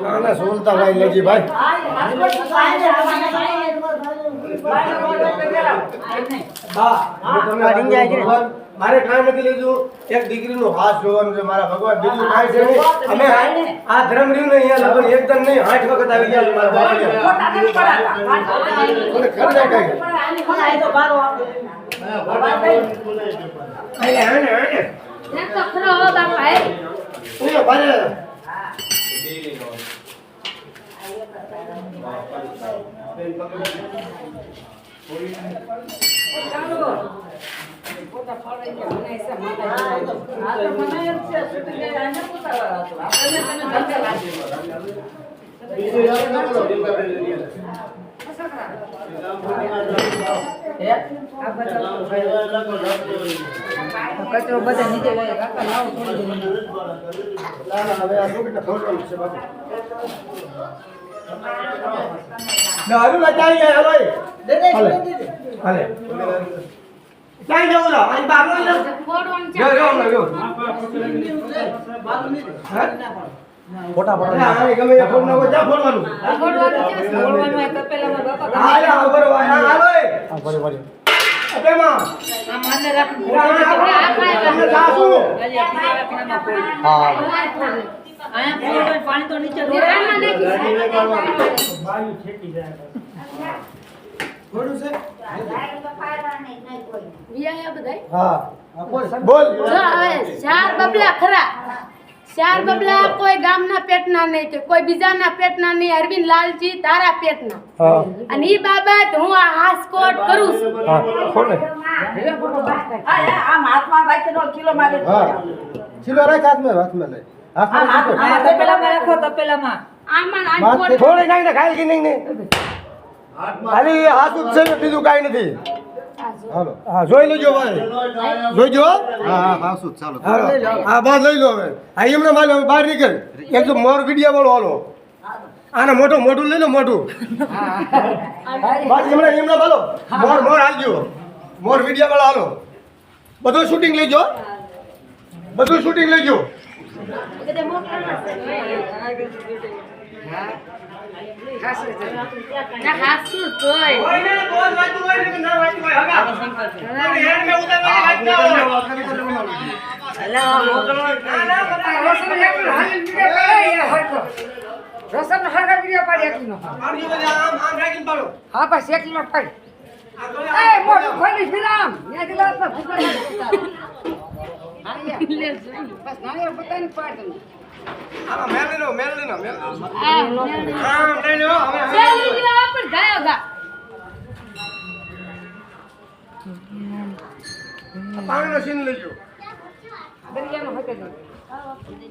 આને સોલતા ભાઈ લેજી ભાઈ મારે કાંઈ નથી લીધું એક દીકરીનું હાથ જોવાનું છે મારા ભગવાન બીજું કાંઈ છે નહીં અમે આ ધર્મ રહ્યું ને અહીંયા લગન એકદમ નહીં 8 વખત આવી ગયા મારા કચરો બધા નીચે લઈ કાકા લાવો થોડી હવે આ શું કેટલા ફોટો છે બાકી ના આલુ લચાઈ ગયા હાલો દે હાલે ક્યાં જવું લા આ બાબુ લે ફોડવાનું છે જો ફોટા આ ગમે એ ફોડ નાખો જા ફોડવાનું તો પેલામાં બાપા હાલે ઉપર હાલો આ ભરે ભરે અપેમાં આ માને રાખ તમને સાસુ હા આયા પાણી તો નીચે દેરામાં નાખી બાયુ છેકી જાય થોડું છે વિયા બધાય હા બોલ જો હવે ચાર બબલા ખરા ચાર બબલા કોઈ ગામના પેટના નહીં કે કોઈ બીજાના પેટના નહીં અરવિંદ લાલજી તારા પેટના હા અને ઈ બાબત હું આ હાસકોટ કરું છું હા કોને આમ હાથમાં રાખીને કિલો મારે હા ચિલો રાખ હાથમાં લે હાથમાં તપેલામાં રાખો તપેલામાં આમાં આ માથે થોડે નાખી ખાઈ કે નહીં ને ખાલી હાથ ઉછે બીજું કાઈ નથી હાલો હા જોઈ લેજો ભાઈ જોઈજો હા હા હાસુ ચાલો હા બસ લઈ લો હવે આ એમને માલ બહાર નીકળ એક તો મોર વિડિયા વાળો હાલો આને મોટું લઈ લો મોટું બસ એમને બોલો મોર હાલજો મોર વિડિયા વાળો હાલો બધું શૂટિંગ લેજો ના હાસુ તોય રસમ હરગા વિડિયો પાડી એકનો હા બસ એક કિલો પાડી એ મોટું ખોલી ફિરામ ને દિલાસ ના ફૂકર બસ નાની બતાઈને પાડ દઉં મેલ લો ચાલી લ્યો પણ ગાયો ગા પાણીનો સીન લેજો દરિયાનો હકે